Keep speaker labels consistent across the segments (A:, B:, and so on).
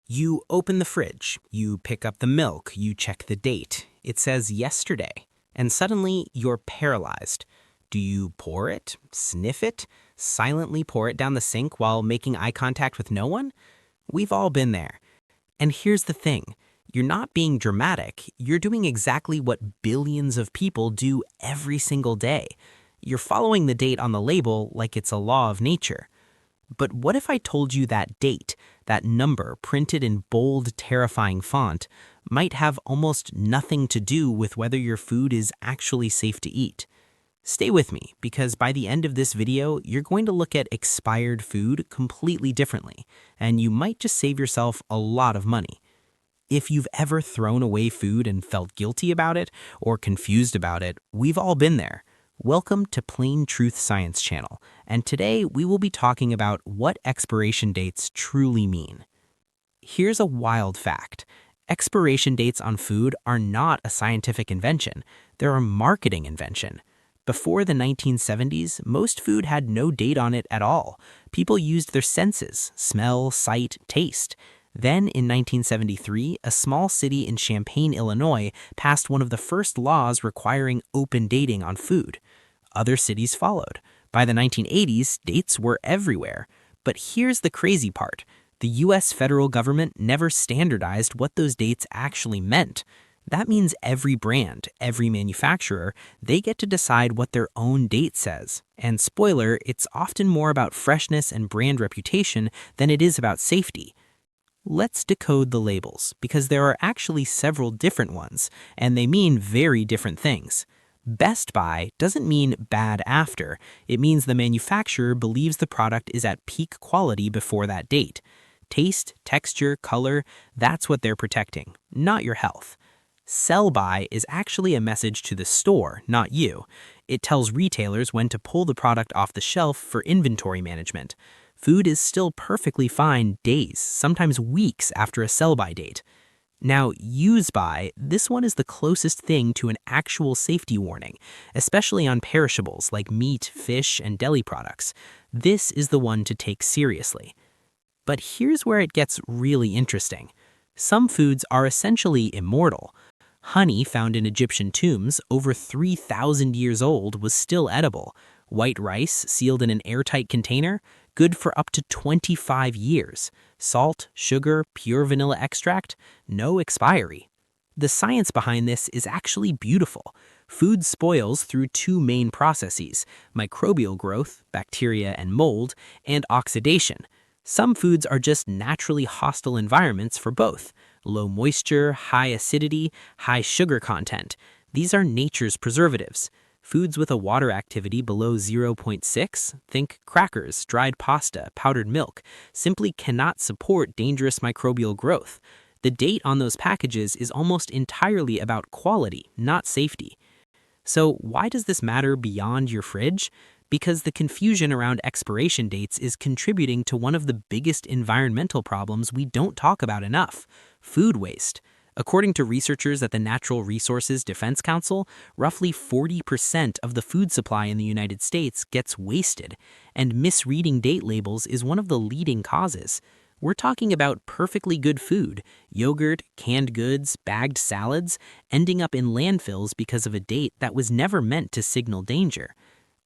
A: You open the fridge, you pick up the milk, you check the date. It says yesterday, and suddenly you're paralyzed. Do you pour it, sniff it, silently pour it down the sink while making eye contact with no one? We've all been there. And here's the thing. You're not being dramatic. You're doing exactly what billions of people do every single day. You're following the date on the label like it's a law of nature. But what if I told you that date, that number printed in bold, terrifying font, might have almost nothing to do with whether your food is actually safe to eat? Stay with me, because by the end of this video, you're going to look at expired food completely differently, and you might just save yourself a lot of money. If you've ever thrown away food and felt guilty about it, or confused about it, we've all been there. Welcome to Plain Truth Science Channel, and today we will be talking about what expiration dates truly mean. Here's a wild fact. Expiration dates on food are not a scientific invention, they're a marketing invention. Before the 1970s, most food had no date on it at all. People used their senses, smell, sight, taste. Then, in 1973, a small city in Champaign, Illinois, passed one of the first laws requiring open dating on food. Other cities followed. By the 1980s, dates were everywhere. But here's the crazy part. The US federal government never standardized what those dates actually meant. That means every brand, every manufacturer, they get to decide what their own date says. And spoiler, it's often more about freshness and brand reputation than it is about safety. Let's decode the labels, because there are actually several different ones, and they mean very different things. Best by doesn't mean bad after. It means the manufacturer believes the product is at peak quality before that date. Taste, texture, color, that's what they're protecting, not your health. Sell by is actually a message to the store, not you. It tells retailers when to pull the product off the shelf for inventory management. Food is still perfectly fine days, sometimes weeks after a sell-by date. Now, use by, this one is the closest thing to an actual safety warning, especially on perishables like meat, fish, and deli products. This is the one to take seriously. But here's where it gets really interesting. Some foods are essentially immortal. Honey found in Egyptian tombs, over 3,000 years old, was still edible. White rice, sealed in an airtight container, good for up to 25 years. Salt, sugar, pure vanilla extract, no expiry. The science behind this is actually beautiful. Food spoils through two main processes: microbial growth, bacteria and mold, and oxidation. Some foods are just naturally hostile environments for both. Low moisture, high acidity, high sugar content. These are nature's preservatives. Foods with a water activity below 0.6, think crackers, dried pasta, powdered milk, simply cannot support dangerous microbial growth. The date on those packages is almost entirely about quality, not safety. So why does this matter beyond your fridge? Because the confusion around expiration dates is contributing to one of the biggest environmental problems we don't talk about enough: food waste. According to researchers at the Natural Resources Defense Council, roughly 40% of the food supply in the United States gets wasted, and misreading date labels is one of the leading causes. We're talking about perfectly good food, yogurt, canned goods, bagged salads, ending up in landfills because of a date that was never meant to signal danger.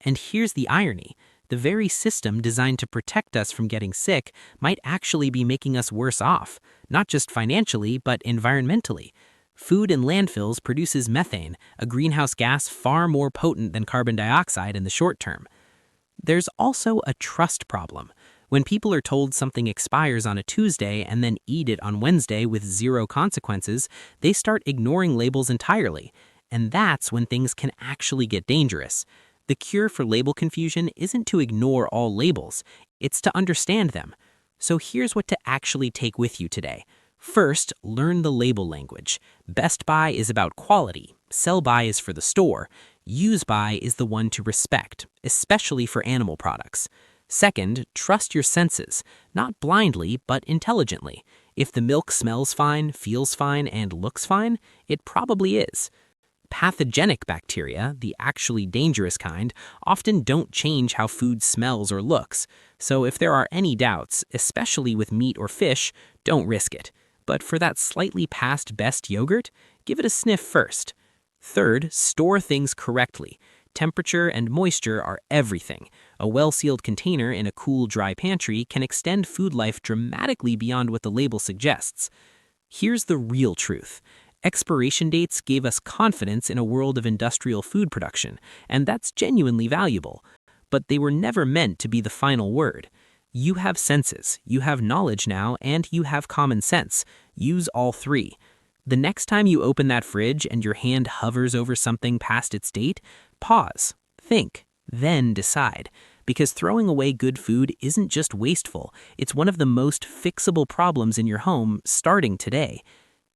A: And here's the irony. The very system designed to protect us from getting sick might actually be making us worse off, not just financially, but environmentally. Food in landfills produces methane, a greenhouse gas far more potent than carbon dioxide in the short term. There's also a trust problem. When people are told something expires on a Tuesday and then eat it on Wednesday with zero consequences, they start ignoring labels entirely. And that's when things can actually get dangerous. The cure for label confusion isn't to ignore all labels, it's to understand them. So here's what to actually take with you today. First, learn the label language. Best by is about quality, sell by is for the store, use by is the one to respect, especially for animal products. Second, trust your senses, not blindly, but intelligently. If the milk smells fine, feels fine, and looks fine, it probably is. Pathogenic bacteria, the actually dangerous kind, often don't change how food smells or looks. So if there are any doubts, especially with meat or fish, don't risk it. But for that slightly past best yogurt, give it a sniff first. Third, store things correctly. Temperature and moisture are everything. A well-sealed container in a cool, dry pantry can extend food life dramatically beyond what the label suggests. Here's the real truth. Expiration dates gave us confidence in a world of industrial food production, and that's genuinely valuable. But they were never meant to be the final word. You have senses, you have knowledge now, and you have common sense. Use all three. The next time you open that fridge and your hand hovers over something past its date, pause, think, then decide. Because throwing away good food isn't just wasteful, it's one of the most fixable problems in your home starting today.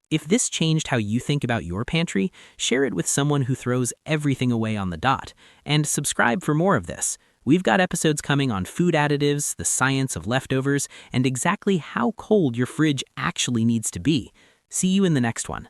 A: If this changed how you think about your pantry, share it with someone who throws everything away on the dot. And subscribe for more of this. We've got episodes coming on food additives, the science of leftovers, and exactly how cold your fridge actually needs to be. See you in the next one.